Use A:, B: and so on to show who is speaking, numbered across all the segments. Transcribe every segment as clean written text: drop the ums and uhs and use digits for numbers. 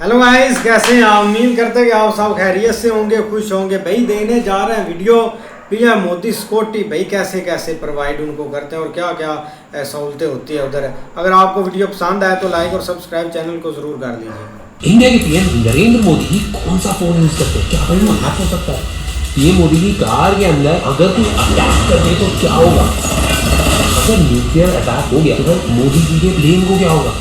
A: Hello guys, कैसे हैं आप? उम्मीद करते हैं कि आप सब खैरियत से होंगे, खुश होंगे। भाई देने जा रहे हैं वीडियो पीएम मोदी सिक्योरिटी भाई कैसे कैसे प्रोवाइड उनको करते हैं और क्या क्या सहूलतें होती है उधर। अगर आपको वीडियो पसंद आए तो लाइक और सब्सक्राइब चैनल को जरूर कर लीजिए।
B: इंडिया के पीएम नरेंद्र मोदी कौन सा फोन यूज करते हैं? क्या भाई वो हैक हो सकता है? पीएम मोदी की कार के अंदर अगर कोई अटैक कर दे तो क्या होगा? अगर न्यूक्लियर अटैक हो गया तो भाई मोदी जी के प्लेन को क्या होगा?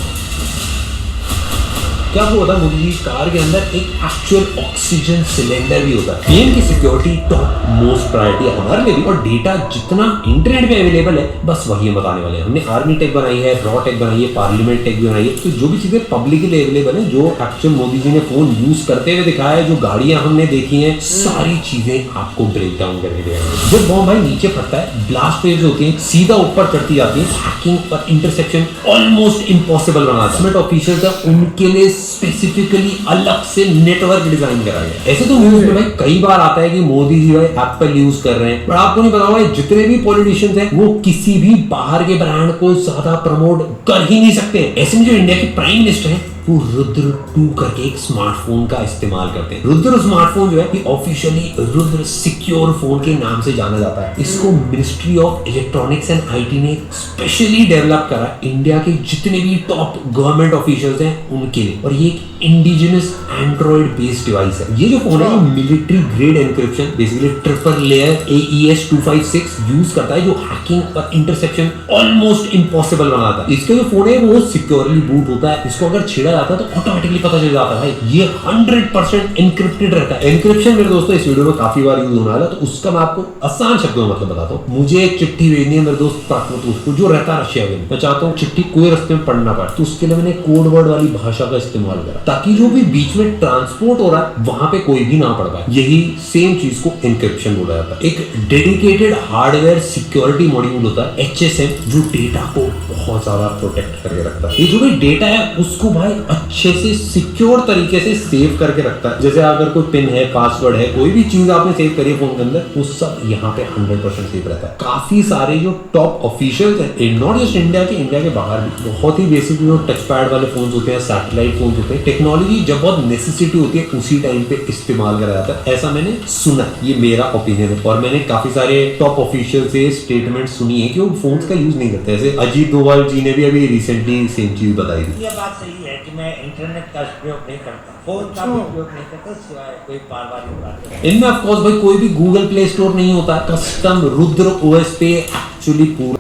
B: क्या आपको पता है मोदी जी कार के अंदर एक एक्चुअल ऑक्सीजन सिलेंडर भी होता है। पीएम की सिक्योरिटी टॉप मोस्ट प्रायोरिटी है हमारे लिए भी, और डेटा जितना इंटरनेट पे अवेलेबल है बस वही हम बताने वाले हैं। हमने आर्मी टेक बनाई है, रॉ टेक बनाई है, पार्लियामेंट टेक भी बनाई है। तो जो भी चीजें पब्लिकली अवेलेबल है, जो एक्चुअल मोदी जी ने फोन यूज करते हुए दिखाया है, जो गाड़ियां हमने देखी हैं, सारी चीजें आपको ब्रेक डाउन करके देंगे। जब बॉम्ब भाई नीचे फटता है, ब्लास्ट वेव्स होती है, सीधा ऊपर चढ़ती जाती है, हैकिंग और इंटरसेप्शन ऑलमोस्ट इम्पॉसिबल बना देता है। ऑफिशियल था उनके लिए स्पेसिफिकली अलग से नेटवर्क डिजाइन करा गया। ऐसे तो न्यूज में भाई कई बार आता है कि मोदी जी भाई एप्पल यूज कर रहे हैं, पर आपको नहीं पता होगा जितने भी पॉलिटिशियंस हैं वो किसी भी बाहर के ब्रांड को ज्यादा प्रमोट कर ही नहीं सकते। ऐसे में जो इंडिया के प्राइम मिनिस्टर हैं वो रुद्र 2 करके एक स्मार्टफोन का इस्तेमाल करते हैं। रुद्र स्मार्टफोन जो है ये ऑफिशियली रुद्र सिक्योर फोन के नाम से जाना जाता है। इसको ministry of electronics and IT ने स्पेशली डेवलप करा इंडिया के जितने भी टॉप गवर्नमेंट ऑफिशियल्स हैं उनके लिए, और ये एक इंडिजिनस एंड्रॉइड बेस्ड डिवाइस है। ये जो फोन है military grade encryption basically triple layer AES 256 use करता है, जो हैकिंग और इंटरसेप्शन ऑलमोस्ट इम्पॉसिबल बनाता है। इसका जो फोन है वो सिक्योरली बूट होता है, इसको अगर छेड़ा जाता है तो ऑटोमेटिकली पता चल जाता है भाई ये 100% एन्क्रिप्टेड रहता है। एन्क्रिप्शन मेरे दोस्तों इस वीडियो में काफी बार यूज होने वाला है, तो उसका मैं आपको आसान शब्दों में मतलब बताता हूँ। मुझे एक चिट्ठी भेजनी है मेरे दोस्त उसको, जो रहता है रशिया में, मैं चाहता हूँ चिट्ठी कोई रास्ते में पढ़ना पड़े, तो उसके लिए मैंने कोड वर्ड वाली भाषा का इस्तेमाल करा ताकि जो भी बीच में ट्रांसपोर्ट हो रहा है वहां पे कोई भी ना पढ़ पाए। यही सेम चीज को एन्क्रिप्शन बोला जाता है। एक डेडिकेटेड हार्डवेयर सिक्योरिटी मॉड्यूल होता है HSM, जो डेटा को बहुत ज्यादा प्रोटेक्ट करके रखता है। ये जो भी डेटा है उसको भाई अच्छे से सिक्योर तरीके से सेव करके रखता है। जैसे अगर कोई पिन है, पासवर्ड है, कोई भी चीज आपने सेव करी है फोन के अंदर, वो सब यहाँ पे 100% सेव रहता है। काफी सारे जो टॉप ऑफिशियल्स हैं, नॉट जस्ट इंडिया के बाहर भी, बहुत ही बेसिक जो टच पैड वाले फोन होते हैं, सैटेलाइट फोन होते हैं, टेक्नोलॉजी जब बहुत नेसेसिटी होती है उसी टाइम पे इस्तेमाल करा जाता है। ऐसा मैंने सुना, ये मेरा ओपिनियन है, और मैंने काफी सारे टॉप ऑफिशियल से स्टेटमेंट सुनी है कि वो फोन्स का यूज नहीं करते। जैसे अजीत डोभाल जी ने भी अभी रिसेंटली सेम चीज बताई थी।
C: ये बात सही है कि मैं इंटरनेट का प्रयोग नहीं करता, फोन का भी उपयोग नहीं करता, सिवाय कोई बार
B: इनमें ऑफ कोर्स भाई कोई भी गूगल प्ले स्टोर नहीं होता। कस्टम रुद्र OS पे एक्चुअली पूरा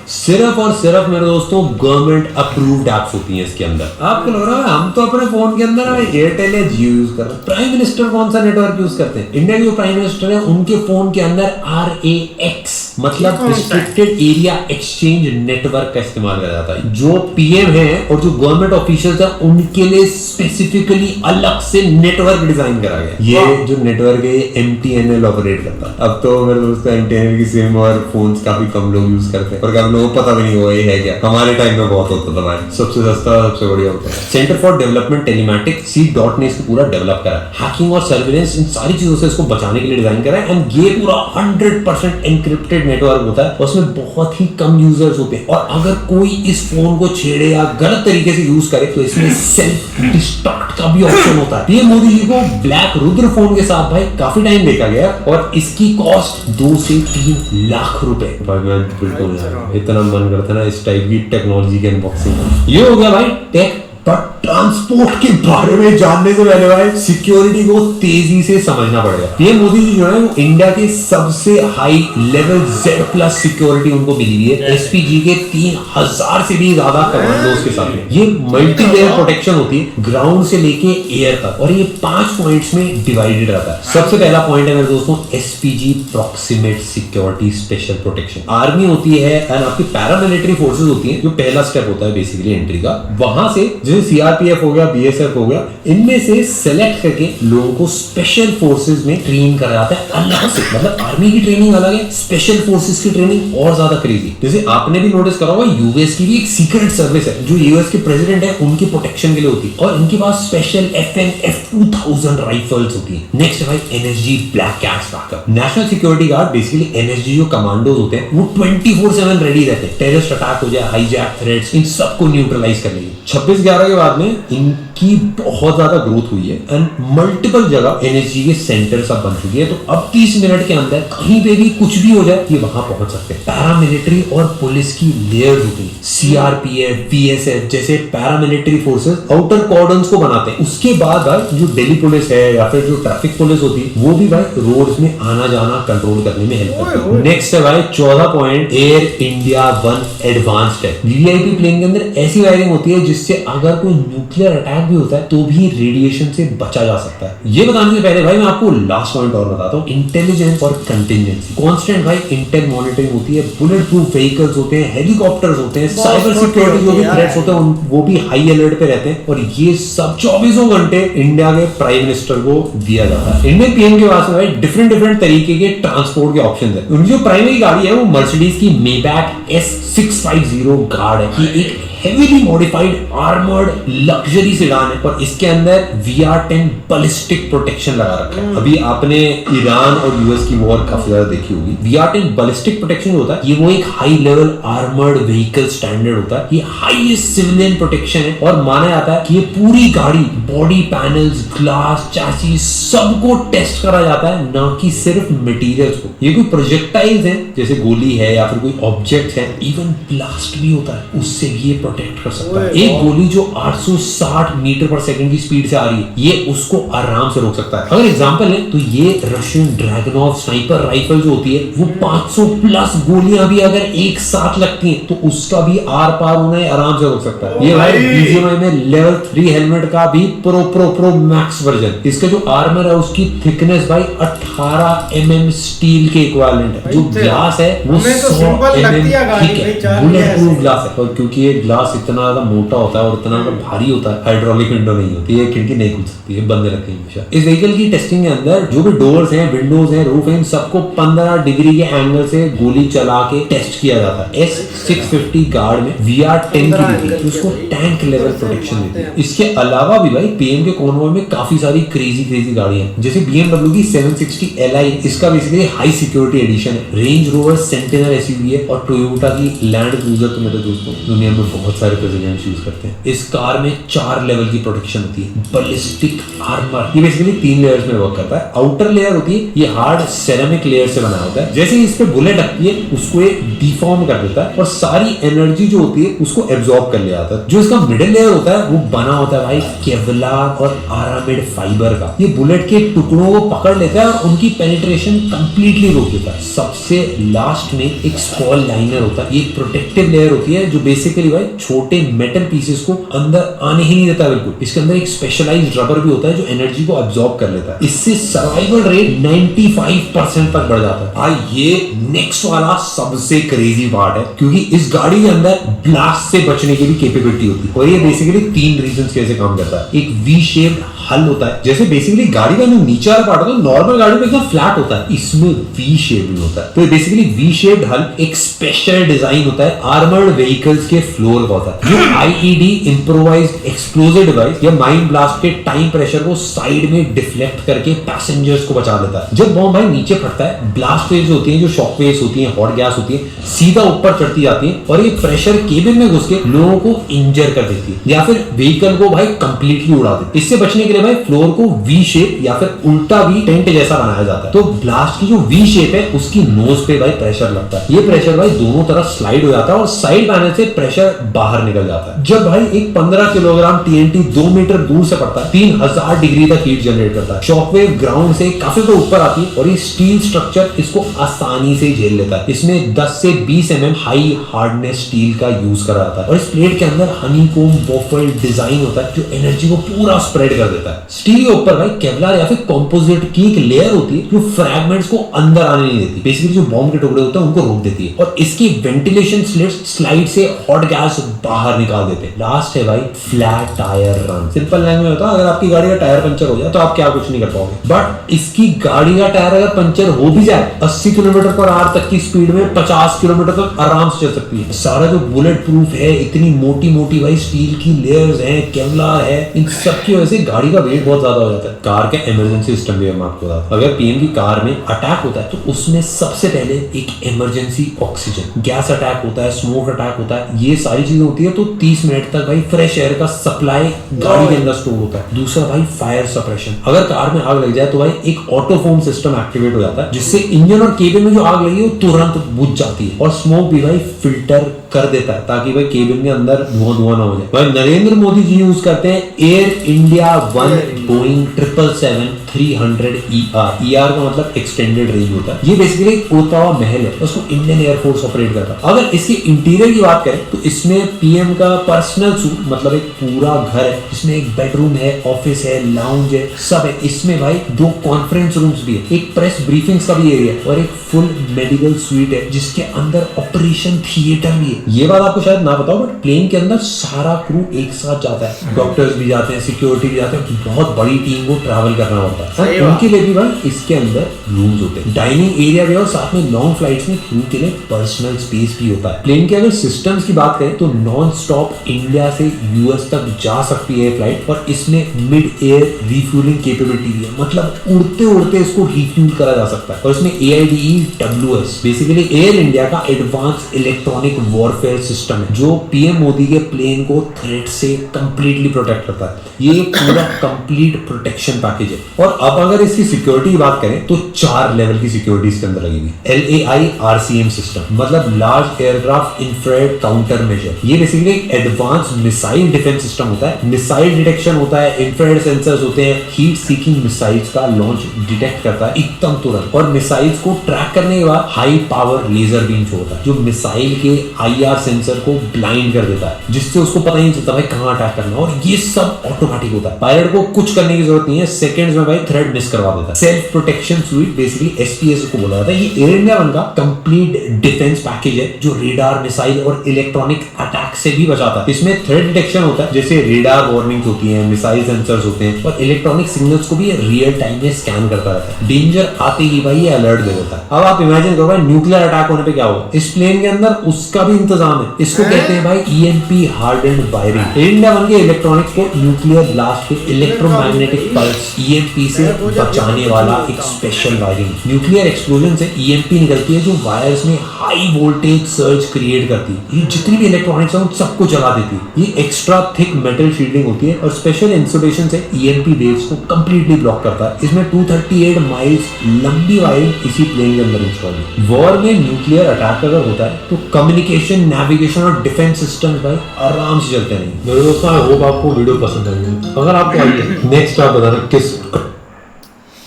B: सिर्फ और सिर्फ मेरे दोस्तों गवर्नमेंट अप्रूव्ड एप्स होती हैं इसके अंदर। आपको लग रहा है हम तो अपने फोन के अंदर एयरटेल या जियो यूज कर रहे हैं। प्राइम मिनिस्टर कौन सा नेटवर्क यूज करते हैं? इंडिया के जो प्राइम मिनिस्टर है उनके फोन के अंदर RAX मतलब रिस्ट्रिक्टेड एरिया एक्सचेंज नेटवर्क का इस्तेमाल किया जाता है। जो पीएम है और जो गवर्नमेंट ऑफिशियल्स है उनके लिए स्पेसिफिकली अलग से नेटवर्क डिजाइन करा गया। ये जो नेटवर्क है MTNL ऑपरेट करता है। अब तो मेरे दोस्तों MTNL की सिम और फोन काफी कम लोग यूज करते हैं, और आप लोगों को पता भी नहीं होगा ये है क्या। हमारे टाइम में बहुत होता था भाई, सबसे सस्ता सबसे बढ़िया होता है। Centre for development telematics C.DOT ने इसको पूरा डेवलप करा है। हैकिंग और सर्विलेंस इन सारी चीजों से इसको बचाने के लिए डिजाइन करा है। एंड ये पूरा 100% एन्क्रिप्टेड नेटवर्क होता है, उसमें बहुत ही कम यूजर्स होते हैं, और अगर कोई इस फोन को छेड़े या गलत तरीके से यूज करे तो इसमें सेल्फ डिस्ट्रक्ट का भी ऑप्शन होता है। ये मोदी जी को ब्लैक रुद्र फोन के साथ भाई काफी टाइम देखा गया, और इसकी कॉस्ट 2 से 3 लाख रुपए। बिल्कुल इतना मन करता है ना इस टाइप की टेक्नोलॉजी के अनबॉक्सिंग। ये हो गया भाई टेक, बट ट्रांसपोर्ट के बारे में जानने से पहले भाई सिक्योरिटी को तेजी से समझना पड़ेगा। ये मोदी जी जो है वो इंडिया के सबसे हाई लेवल Z+ सिक्योरिटी उनको मिली हुई है। SPG के 3000 से भी ज्यादा कमांडोज के साथ में। ये मल्टी लेयर प्रोटेक्शन होती है ग्राउंड से लेके एयर तक, और ये 5 पॉइंट्स में डिवाइडेड रहता है। सबसे पहला पॉइंट है मेरे दोस्तों SPG proximate security special protection. Army होती है एंड आपकी पैरामिलिट्री फोर्सेज होती है, जो पहला स्टेप होता है बेसिकली एंट्री का। वहां से जैसे CRPF हो गया, BSF हो गया, इनमें से सेलेक्ट करके लोगों को स्पेशल फोर्सेज में ट्रेन करा जाता है अलग से। मतलब आर्मी की ट्रेनिंग अलग है, स्पेशल फोर्सेज की ट्रेनिंग और ज्यादा क्रेजी। जैसे आपने भी नोटिस करा होगा यूएस की भी एक सीक्रेट सर्विस है जो यूएस के प्रेसिडेंट है उनके प्रोटेक्शन के लिए होती है, और इनके पास स्पेशल FN-F2000 राइफल्स होती है। नेक्स्ट भाई NSG black cats backup. National security guard basically NSG जो कमांडोज होते हैं वो 24/7 रेडी रहते हैं। टेररिस्ट अटैक हो जाए, हाईजैक थ्रेट्स, इन सबको न्यूट्रलाइज करने के लिए। 26/11 के बाद में इन की बहुत ज्यादा ग्रोथ हुई है एंड मल्टीपल जगह एनएसजी के सेंटर सब बन चुकी है। तो अब 30 मिनट के अंदर कहीं पे भी कुछ भी हो जाए ये वहां पहुंच सकते हैं। पैरामिलिट्री और पुलिस की लेयर्स होती है, सीआरपीएफ, बीएसएफ जैसे पैरामिलिट्री फोर्सेस आउटर कॉर्डन्स को बनाते हैं। उसके बाद भाई जो दिल्ली पुलिस है या फिर जो ट्रैफिक पुलिस होती है वो भी भाई रोड्स में आना जाना कंट्रोल करने में हेल्प करती है। नेक्स्ट है भाई 14 पॉइंट एयर इंडिया 1 एडवांस्ड है। वीवीआईपी प्लेन के अंदर ऐसी वायरिंग होती है जिससे अगर कोई न्यूक्लियर अटैक भी होता है तो भी रेडिएशन से बचा जा सकता है। ये बताने से पहले भाई मैं आपको लास्ट पॉइंट और बताता हूँ, इंटेलिजेंस और कंटिजेंसी। कांस्टेंट भाई इंटेल मॉनिटरिंग होती है, बुलेट प्रूफ व्हीकल्स होते हैं, हेलीकॉप्टर्स होते हैं, साइबर सिक्योरिटी जो भी थ्रेट्स होते हैं वो भी हाई अलर्ट पे रहते हैं और ये सब 24 घंटे इंडिया के प्राइम मिनिस्टर को दिया जाता है। इंडियन पीएम के पास भाई डिफरेंट तरीके के ट्रांसपोर्ट के ऑप्शन है। उनकी जो प्राइमरी गाड़ी है वो मर्सिडीज की मेबैक S650 गार्ड है। ये एक heavily modified armoured luxury sedan है और इसके अंदर VR10 बैलिस्टिक प्रोटेक्शन लगा रखा है। अभी आपने ईरान और यूएस की वॉर काफी ज्यादा देखी होगी। VR10 बैलिस्टिक प्रोटेक्शन होता है ये वो एक high level armoured vehicle standard होता है। ये हाईएस्ट सिविलियन प्रोटेक्शन है और माना जाता है कि ये पूरी गाड़ी बॉडी पैनल्स, ग्लास, चैसिस सबको टेस्ट करा जाता है, ना कि सिर्फ मटेरियल्स को। ये कोई प्रोजेक्टाइल्स हैं जैसे गोली है या फिर कोई ऑब्जेक्ट है, इवन ब्लास्ट भी होता है उससे भी ये प्रोटेक्ट कर सकता है। एक गोली जो 860 मीटर पर सेकंड की स्पीड से आ रही है ये उसको आराम से रोक सकता है। अगर एग्जांपल है तो ये रशियन ड्रैगनोव स्नाइपर राइफल जो होती है वो 500 प्लस गोलियां भी अगर एक साथ लगती हैं तो उसका भी आर पार उन्हें आराम से रोक सकता है। ये भाई बीजीएमआई में लेवल 3 हेलमेट का भी प्रो मैक्स वर्जन। इसका जो आर्मर है उसकी थिकनेस भाई 18 mm स्टील के इक्विवेलेंट है। जो ग्लास है वो 100 mm थिक है, बुलेट प्रूफ ग्लास है। और क्योंकि ये ग्लास इतना ज्यादा मोटा होता है और इतना ज्यादा भारी होता है, हाइड्रोलिक विंडो नहीं होती है, खिड़की नहीं खुल सकती है, बंद रहती है हमेशा। इस व्हीकल की टेस्टिंग के अंदर जो भी डोर्स हैं, विंडोज हैं, रूफ हैं, सबको 15 डिग्री के एंगल से गोली चला के टेस्ट किया जाता है। S650 गार्ड में VR10 की डिग्री तो उसको टैंक लेवल प्रोटेक्शन देती है। इसके अलावा भी भाई पीएम के कॉन्वॉय में काफी सारी क्रेजी गाड़ियां हैं जैसे BMW की 760 Li, इसका बेसिकली हाई सिक्योरिटी एडिशन है। रेंज रोवर सेंटिनल एसयूवी है और टोयोटा की लैंड क्रूजर तो मेरे दोस्तों दुनिया में बहुत सारे प्रेसिडेंट्स यूज करते हैं। इस कार में 4 लेवल की प्रोटेक्शन होती है। बैलिस्टिक आर्मर ये बेसिकली 3 लेयर्स में वर्क करता है। आउटर लेयर होती है ये हार्ड सेरेमिक लेयर से बना होता है। जैसे ही इस पे बुलेट लगती है उसको ये डिफॉर्म कर देता है और सारी एनर्जी जो होती है उसको एब्जॉर्ब कर लिया जाता है। जो इसका मिडिल लेयर होता है वो बना होता है भाई केवलार और आरामिड फाइबर का। ये बुलेट के टुकड़ों को पकड़ लेता है और उनकी पेनिट्रेशन कंप्लीटली रोक देता है। सबसे लास्ट में एक स्पॉल लाइनर होता है। ये प्रोटेक्टिव लेयर होती है जो बेसिकली भाई छोटे मेटल पीसेस को अंदर आने ही नहीं देता बिल्कुल। इसके अंदर एक स्पेशलाइज्ड रबर भी होता है जो एनर्जी को अब्सॉर्ब कर लेता है। इससे सर्वाइवल रेट 95% तक बढ़ जाता है। भाई ये नेक्स्ट वाला सबसे क्रेजी पार्ट है क्योंकि इस गाड़ी के अंदर ब्लास्ट से बचने की भी कैपेबिलिटी होती है और ये बेसिकली 3 रीजंस कैसे काम करता है। एक वी शेप्ड हल होता है। जैसे बेसिकली गाड़ी का जो नीचे वाला पार्ट होता है नॉर्मल गाड़ी में एकदम फ्लैट होता है, इसमें वी शेप होता है। तो बेसिकली वी शेप्ड हल एक स्पेशल डिजाइन होता है आर्मर्ड व्हीकल्स के फ्लोर का होता है जो आईईडी इम्प्रोवाइज्ड एक्सप्लोजिव डिवाइस या माइन ब्लास्ट के टाइम प्रेशर को साइड में डिफ्लेक्ट करके पैसेंजर्स को बचा लेता है। जब बॉम्ब भाई नीचे फटता है ब्लास्ट वेव्स होती हैं जो शॉक वेव्स होती हैं, हॉट गैस होती है, सीधा ऊपर चढ़ती जाती है और ये प्रेशर केबिन में घुस के लोगों को इंजर कर देती है या फिर व्हीकल को भाई कंप्लीटली उड़ा देती है। इससे बचने के लिए भाई फ्लोर को वी शेप या फिर उल्टा भी टेंट जैसा बनाया जाता है। तो ब्लास्ट की जो वी शेप है उसकी नोज पे भाई प्रेशर लगता है। ये प्रेशर भाई दोनों तरफ स्लाइड हो जाता है और साइड पैनल से प्रेशर बाहर निकल जाता है। जब भाई एक 15 किलोग्राम TNT 2 मीटर दूर से पड़ता है 3000 डिग्री तक हीट जनरेट करता है। शॉकवेव ग्राउंड से काफी तो ऊपर आती है और ये स्टील स्ट्रक्चर इसको आसानी से झेल लेता है। इसमें 10 से 20 mm हाई हार्डनेस स्टील का यूज करा जाता है और इस प्लेट के अंदर हनीकोम वॉफल डिजाइन होता है जो एनर्जी को पूरा स्प्रेड कर देता है। स्टील के ऊपर भाई केवलार या फिर कंपोजिट की एक लेयर होती है जो फ्रैगमेंट्स को अंदर आने नहीं देती। बेसिकली जो बॉम्ब के टुकड़े होते हैं उनको रोक देती है और इसकी वेंटिलेशन स्लिट्स स्लाइड से हॉट गैस बाहर निकाल देते हैं। लास्ट है भाई flat tyre run. Simple language में होता है अगर आपकी गाड़ी का टायर पंचर हो जाए तो आप क्या कुछ नहीं कर पाओगे, बट इसकी गाड़ी का टायर अगर पंचर हो भी जाए 80 km/h तक की स्पीड में 50 किलोमीटर तक आराम से चल सकती है। सारा जो बुलेट प्रूफ है, इतनी मोटी मोटी भाई स्टील की लेयर्स हैं, केवलार है, इन सब की वजह से गाड़ी का वेट बहुत ज्यादा हो जाता है। कार का इमरजेंसी सिस्टम भी मैं आपको बताता हूं। अगर पीएम की कार में अटैक होता है तो उसमें सबसे पहले एक इमरजेंसी ऑक्सीजन, गैस अटैक होता है, स्मोक अटैक होता है, ये सारी चीजें होती है तो 30 मिनट तक भाई फ्रेश एयर का सप्लाई गाड़ी के अंदर स्टोर होता है। दूसरा भाई फायर सप्रेशन, अगर कार में आग लग जाए तो भाई एक ऑटो फोम सिस्टम एक्टिवेट हो जाता है जिससे इंजन और केबिन में जो आग लगी है वो तुरंत बुझ जाती है। और स्मोक भी भाई फिल्टर कर देता है ताकि भाई केबिन के अंदर धुआं ना हो जाए। भाई नरेंद्र मोदी जी यूज करते हैं एयर इंडिया 1 बोइंग 777-300 ER का मतलब एक्सटेंडेड रेंज होता है। ये बेसिकली एक उड़ता हुआ महल है, उसको इंडियन एयरफोर्स ऑपरेट करता है। अगर इसके इंटीरियर की बात करें तो इसमें पीएम का पर्सनल सूट मतलब एक पूरा घर है जिसमें एक बेडरूम है, ऑफिस है, लाउंज है, सब है। इसमें भाई 2 कॉन्फ्रेंस रूम्स भी है, एक प्रेस ब्रीफिंग्स का भी एरिया और एक फुल मेडिकल स्वीट है जिसके अंदर ऑपरेशन थिएटर भी है। ये बात आपको शायद ना पता हो बट प्लेन के अंदर सारा क्रू एक साथ जाता है, डॉक्टर्स भी जाते हैं, सिक्योरिटी भी जाते हैं, बहुत बड़ी टीम को ट्रैवल करना होता है। उनके लिए भी भाई इसके अंदर रूम्स होते हैं, डाइनिंग एरिया भी और साथ में लॉन्ग फ्लाइट्स में क्रू के लिए पर्सनल स्पेस भी होता है। प्लेन के अगर सिस्टम्स की बात करें तो नॉन स्टॉप इंडिया से यूएस तक जा सकती है फ्लाइट और इसमें मिड एयर रिफ्यूलिंग कैपेबिलिटी भी है, मतलब उड़ते उड़ते इसको रिफ्यूल करा जा सकता है। और इसमें AIDE-WS बेसिकली एयर इंडिया का एडवांस इलेक्ट्रॉनिक वॉरफेयर सिस्टम है जो पीएम मोदी के प्लेन को थ्रेट से कंप्लीटली प्रोटेक्ट करता है। ये पूरा कंप्लीट प्रोटेक्शन पैकेज है। और अब अगर इसकी सिक्योरिटी की बात करें तो 4 लेवल की सिक्योरिटी इसके अंदर लगेगी। LAI RCM सिस्टम मतलब large aircraft infrared counter measure, ये बेसिकली एक एडवांस मिसाइल डिफेंस सिस्टम होता है। मिसाइल डिटेक्शन होता है, इंफ्रारेड सेंसर्स होते हैं, हीट सीकिंग मिसाइल्स का लॉन्च डिटेक्ट करता है एकदम तुरंत। और मिसाइल्स को ट्रैक करने के बाद हाई पावर लेजर बीम छोड़ता है जो मिसाइल के IR सेंसर को ब्लाइंड कर देता है जिससे उसको पता ही नहीं चलता भाई कहां अटैक करना। और ये सब ऑटोमेटिक होता है, पायलट को कुछ करने की जरूरत नहीं है, सेकंड्स में भाई थ्रेड मिस करवा देता है। Self protection sweet basically SPS को बोला जाता है। ये एयर इंडिया 1 का कंप्लीट डिफेंस पैकेज है जो रेडार, मिसाइल और इलेक्ट्रॉनिक अटैक से भी बचाता है। इसमें थ्रेड डिटेक्शन होता है जैसे रेडार वार्निंग्स होती हैं, मिसाइल सेंसर्स होते हैं और इलेक्ट्रॉनिक सिग्नल्स को भी रियल टाइम में स्कैन करता रहता है। डेंजर आते ही भाई ये अलर्ट दे देता है। अब आप इमेजिन करो भाई न्यूक्लियर अटैक होने पे क्या होगा। इस प्लेन के अंदर उसका भी इंतजाम है, इसको कहते हैं भाई EMP hardened wiring. Air India 1 के इलेक्ट्रॉनिक्स को न्यूक्लियर ब्लास्ट के इलेक्ट्रोमैग्नेटिक पल्स EMP से बचाने वाला एक स्पेशल वायरिंग। न्यूक्लियर एक्सप्लोजन से EMP निकलती है जो वायर्स में हाई वोल्टेज सर्ज क्रिएट करती है। ये जितनी भी इलेक्ट्रॉनिक्स है उन सबको जला देती है। ये एक्स्ट्रा थिक मेटल शील्डिंग होती है और स्पेशल इंसुलेशन से EMP वेव्स को कंप्लीटली ब्लॉक करता है। इसमें 238 माइल्स लंबी वायरिंग इसी प्लेन के अंदर इंस्टॉल है। वॉर में न्यूक्लियर अटैक अगर होता है तो कम्युनिकेशन, नेविगेशन और डिफेंस सिस्टम भाई आराम से चलते रहेंगे। मेरे दोस्तों आई होप आपको वीडियो पसंद आएगी। अगर आपको आई नेक्स्ट आप बताना किस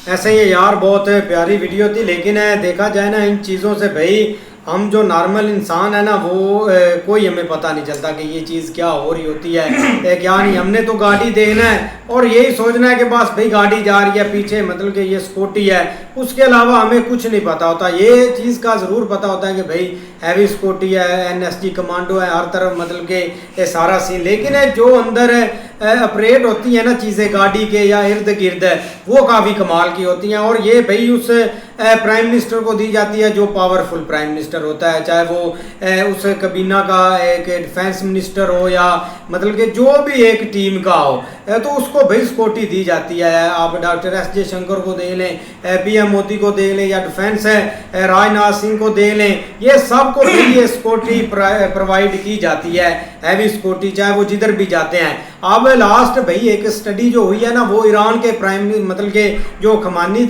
A: ऐसे ही यार बहुत प्यारी वीडियो थी, लेकिन देखा जाए ना इन चीज़ों से भाई हम जो नॉर्मल इंसान है ना वो कोई हमें पता नहीं चलता कि ये चीज़ क्या हो रही होती है क्या नहीं। हमने तो गाड़ी देखना है और यही सोचना है कि बस भाई गाड़ी जा रही है पीछे, मतलब कि ये स्कूटी है, उसके अलावा हमें कुछ नहीं पता होता। ये चीज़ का ज़रूर पता होता है कि भाई हैवी स्कूटी है, NSG कमांडो है, हर तरफ मतलब कि ये सारा सीन। लेकिन जो अंदर ऑपरेट होती है ना चीज़ें गाड़ी के या इर्द गिर्द वो काफ़ी कमाल की होती हैं। और ये भाई उस प्राइम मिनिस्टर को दी जाती है जो पावरफुल प्राइम मिनिस्टर होता है, चाहे वो उस कबीना का एक डिफेंस मिनिस्टर हो या मतलब कि जो भी एक टीम का हो, तो उसको भाई स्कूटी दी जाती है। आप डॉक्टर S जयशंकर को देख लें, PM मोदी को देख लें या डिफेंस है राजनाथ सिंह को देख लें, ये सबको भाई ये स्कूटी प्रोवाइड की जाती है, हैवी स्कूटी, चाहे वो जिधर भी जाते हैं। अब लास्ट भाई एक स्टडी जो हुई है ना वो ईरान के प्राइम मतलब के जो खमानी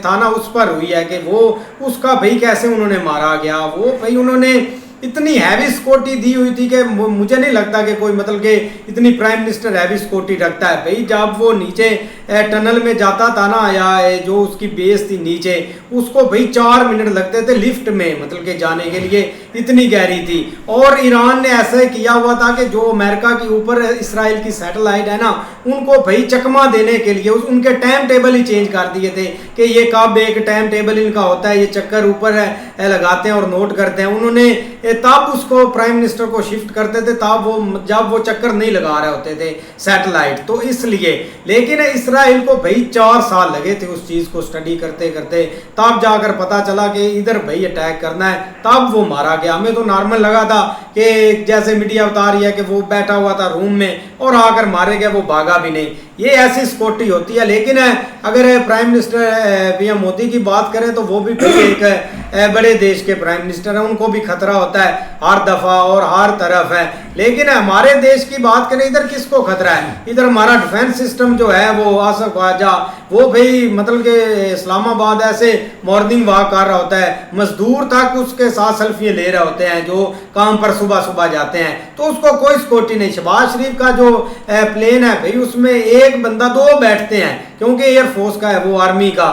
A: था ना उस पर हुई है कि वो उसका भाई कैसे उन्होंने मारा गया। वो भाई उन्होंने इतनी हैवी स्कूटी दी हुई थी कि मुझे नहीं लगता कि कोई मतलब कि इतनी प्राइम मिनिस्टर हैवी स्कूटी रखता है। भाई जब वो नीचे टनल में जाता था ना या जो उसकी बेस थी नीचे, उसको भाई 4 मिनट लगते थे लिफ्ट में मतलब के जाने के लिए, इतनी गहरी थी। और ईरान ने ऐसा किया हुआ था कि जो अमेरिका के ऊपर इसराइल की सैटेलाइट है ना उनको भाई चकमा देने के लिए उनके टाइम टेबल ही चेंज कर दिए थे कि ये कब एक टाइम टेबल इनका होता है, ये चक्कर ऊपर लगाते हैं और नोट करते हैं। उन्होंने तब उसको प्राइम मिनिस्टर को शिफ्ट करते थे तब वो जब वो चक्कर नहीं लगा रहे होते थे सैटेलाइट, तो इसलिए। लेकिन इसराइल को भाई 4 साल लगे थे उस चीज़ को स्टडी करते करते, तब जाकर पता चला कि इधर भाई अटैक करना है, तब वो मारा गया। हमें तो नॉर्मल लगा था कि जैसे मीडिया बता रही है कि वो बैठा हुआ था रूम में और आकर मारे गए, वो भागा भी नहीं। ये ऐसी स्कूटी होती है। लेकिन अगर प्राइम मिनिस्टर PM मोदी की बात करें तो वो भी एक बड़े देश के प्राइम मिनिस्टर हैं, उनको भी खतरा होता है हर दफ़ा और हर तरफ है। लेकिन हमारे देश की बात करें, इधर किसको खतरा है? इधर हमारा डिफेंस सिस्टम जो है वो आसिफ ख्वाजा, वो भाई मतलब कि इस्लामाबाद ऐसे मॉर्निंग वॉक कर रहा होता है, मजदूर तक उसके साथ सेल्फी ले रहे होते हैं जो काम पर सुबह सुबह जाते हैं, तो उसको कोई सिक्योरिटी नहीं। शहबाज शरीफ का जो प्लेन है भाई, उसमें एक बंदा 2 बैठते हैं, क्योंकि एयरफोर्स का है, वो आर्मी का,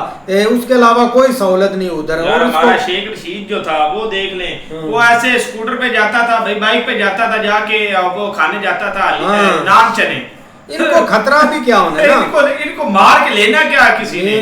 A: उसके अलावा कोई सहूलत नहीं उधर। और
D: हमारा शेख रशीद जो था वो देख लें, वो ऐसे स्कूटर पे जाता था भाई, बाइक पे जाता था, जाके वो खाने जाता था नान चने।
A: इनको खतरा भी क्या होना है ना,
D: इनको मार के लेना क्या किसी ने।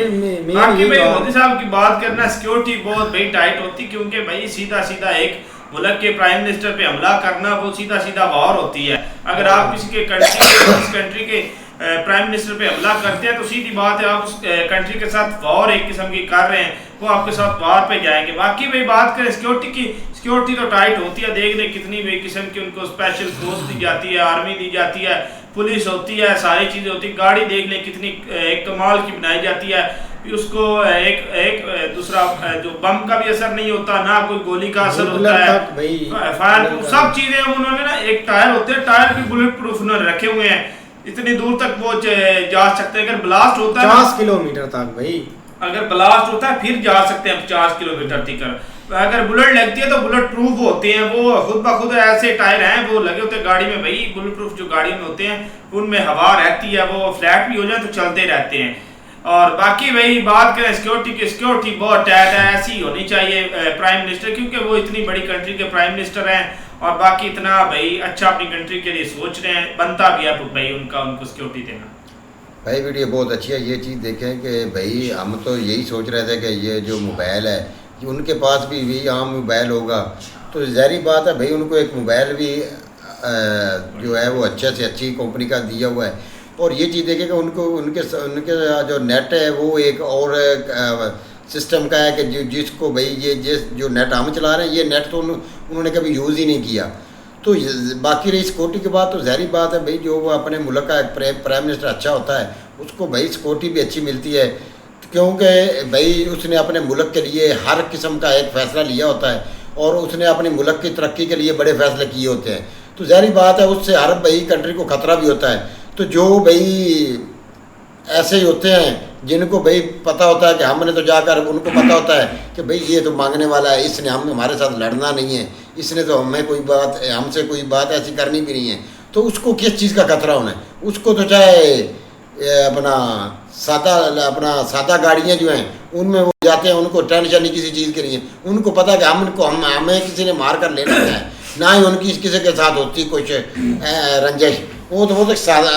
D: बाकी भाई
A: बात।
D: मोदी साहब की बात करना, सिक्योरिटी बहुत भाई टाइट होती, क्योंकि भाई सीधा सीधा एक मुल्क के प्राइम मिनिस्टर पे हमला करना वो सीधा सीधा वॉर होती है। अगर आप किसी के कंट्री के प्राइम मिनिस्टर पे हमला करते हैं तो सीधी बात है आप उस कंट्री के साथ वॉर एक किस्म की कर रहे हैं, वो आपके साथ वॉर पे जाएंगे। बाकी भाई बात करें सिक्योरिटी की, सिक्योरिटी तो टाइट होती है, देख लें कितनी भी किस्म की उनको स्पेशल फोर्स दी जाती है, आर्मी दी जाती है, पुलिस होती है, सारी चीज़ें होती है। गाड़ी देख लें कितनी एक कमाल की बनाई जाती है, उसको एक दूसरा जो बम का भी असर नहीं होता, ना कोई गोली का असर होता है, फायर प्रूफ सब चीज़ें उन्होंने ना, एक टायर होते हैं, टायर भी बुलेट प्रूफ उन्होंने रखे हुए हैं, इतनी दूर तक वो जा सकते हैं। अगर ब्लास्ट होता है
A: 50 किलोमीटर तक भाई,
D: अगर ब्लास्ट होता है फिर जा सकते हैं 50 किलोमीटर तक। अगर बुलेट लगती है तो बुलेट प्रूफ होते हैं, वो खुद ब खुद ऐसे टायर हैं वो लगे होते हैं गाड़ी में भाई, बुलेट प्रूफ जो गाड़ी में होते हैं उनमें हवा रहती है, वो फ्लैट भी हो जाए तो चलते रहते हैं। और बाकी भाई बात करें सिक्योरिटी की, सिक्योरिटी बहुत टाइट है, ऐसी होनी चाहिए प्राइम मिनिस्टर, क्योंकि वो इतनी बड़ी कंट्री के प्राइम मिनिस्टर हैं और बाकी इतना भाई अच्छा अपनी कंट्री के लिए सोच रहे हैं, बनता भी है भाई उनको सिक्योरिटी देना।
E: भाई वीडियो बहुत अच्छी है। ये चीज़ देखें कि भाई हम तो यही सोच रहे थे कि ये जो मोबाइल है कि उनके पास भी यही आम मोबाइल होगा, तो ज़ाहिर बात है भाई उनको एक मोबाइल भी जो है वो अच्छे से अच्छी कंपनी का दिया हुआ है। और ये चीज़ देखें कि उनको उनके जो नेट है वो एक और सिस्टम का है कि जिसको भाई ये जो नेट हम चला रहे हैं, ये नेट तो उन्होंने कभी यूज़ ही नहीं किया। तो बाकी रही सिक्योरिटी के बाद तो ज़ाहिर बात है भाई जो वो अपने मुल्क का प्राइम मिनिस्टर अच्छा होता है उसको भाई सिक्योरिटी भी अच्छी मिलती है, क्योंकि भाई उसने अपने मुल्क के लिए हर किस्म का एक फ़ैसला लिया होता है और उसने अपने मुल्क की तरक्की के लिए बड़े फ़ैसले किए होते हैं। तो ज़ाहिर बात है उससे हर भाई कंट्री को ख़तरा भी होता है। तो जो भाई ऐसे ही होते हैं जिनको भाई पता होता है कि हमने तो जाकर, उनको पता होता है कि भाई ये तो मांगने वाला है, इसने हमारे साथ लड़ना नहीं है, इसने तो हमसे कोई बात ऐसी करनी भी नहीं है, तो उसको किस चीज़ का खतरा होना है? उसको तो चाहे अपना सादा गाड़ियाँ जो हैं उनमें वो जाते हैं, उनको टेंशन नहीं किसी चीज़ के लिए, उनको पता है कि हमें किसी ने मार कर लेना है, ना ही उनकी किसी के साथ होती कुछ रंजिश। वो तो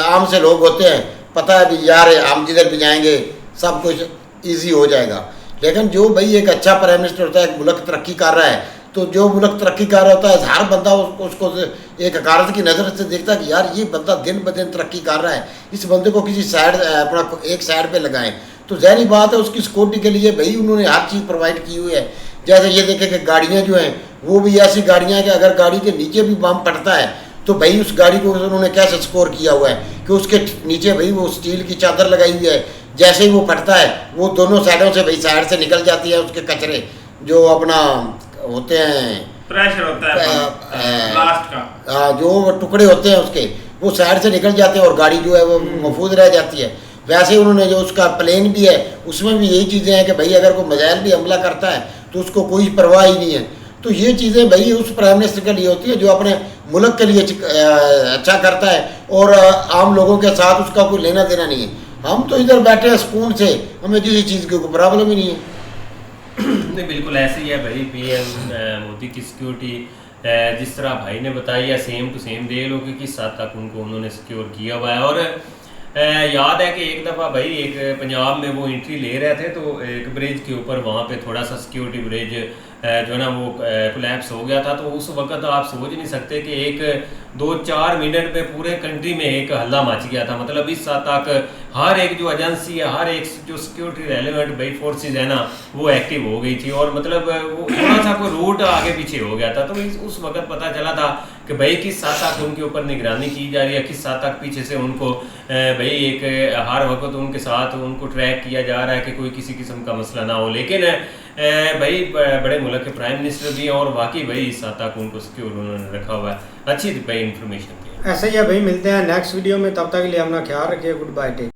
E: आम से लोग होते हैं, पता है भी यार हम जिधर भी जाएंगे सब कुछ इजी हो जाएगा। लेकिन जो भाई एक अच्छा प्राइम मिनिस्टर होता है, एक मुल्क तरक्की कर रहा है, तो जो मुल्क तरक्की कर रहा होता है हर बंदा उसको एक हकारत की नज़र से देखता है कि यार ये बंदा दिन ब दिन तरक्की कर रहा है, इस बंदे को किसी साइड अपना एक साइड पे लगाएं। तो ज़ाहिर बात है उसकी सिक्योरिटी के लिए भाई उन्होंने हर चीज़ प्रोवाइड की हुई है। जैसे ये देखें कि गाड़ियाँ जो हैं वो भी ऐसी गाड़ियाँ हैं कि अगर गाड़ी के नीचे भी बम पड़ता है तो भाई उस गाड़ी को उन्होंने कैसे स्कोर किया हुआ है कि उसके नीचे भाई वो स्टील की चादर लगाई हुई है, जैसे ही वो फटता है वो दोनों साइडों से भाई साइड से निकल जाती है उसके कचरे जो अपना होते हैं,
D: प्रेशर होता है ब्लास्ट का,
E: जो टुकड़े होते हैं उसके वो साइड से निकल जाते हैं और गाड़ी जो है वो महफूज रह जाती है। वैसे उन्होंने जो उसका प्लेन भी है उसमें भी यही चीज़ें हैं कि भाई अगर कोई मिसाइल भी हमला करता है तो उसको कोई परवाह ही नहीं है। तो ये चीज़ें भाई उस प्राइम मिनिस्टर के लिए होती है जो अपने मुल्क के लिए अच्छा करता है और आम लोगों के साथ उसका कोई लेना देना नहीं है। हम तो इधर बैठे हैं सुकून से, हमें किसी चीज़ की कोई प्रॉब्लम ही नहीं है।
F: नहीं बिल्कुल ऐसे ही है भाई। पीएम मोदी की सिक्योरिटी जिस तरह भाई ने बताई है सेम टू सेम देख लो कि किस हद तक उन्होंने सिक्योर किया हुआ है। और याद है कि एक दफ़ा भाई एक पंजाब में वो एंट्री ले रहे थे तो एक ब्रिज के ऊपर वहाँ पे थोड़ा सा सिक्योरिटी ब्रिज जो है ना वो कोलैप्स हो गया था। तो उस वक्त आप सोच नहीं सकते कि एक 2-4 मिनट में पूरे कंट्री में एक हल्ला मच गया था। मतलब इस हद तक हर एक जो एजेंसी है, हर एक जो सिक्योरिटी रेलेवेंट भाई फोर्सेस है ना वो एक्टिव हो गई थी और मतलब वो थोड़ा सा कोई रूट आगे पीछे हो गया था। तो उस वक्त पता चला था कि भाई किस हद तक उनके ऊपर निगरानी की जा रही है, किस हद तक पीछे से उनको भाई एक हर वक्त उनके साथ उनको ट्रैक किया जा रहा है कि कोई किसी किस्म का मसला ना हो। लेकिन भाई बड़े मुल्क के प्राइम मिनिस्टर भी हैं और वाकई भाई इस हद तक उनको सिक्योर उन्होंने रखा हुआ है। अच्छी भाई इन्फॉर्मेशन थी।
A: ऐसा ही है भाई, मिलते हैं नेक्स्ट वीडियो में, तब तक के लिए अपना ख्याल रखिए। Good bye, take.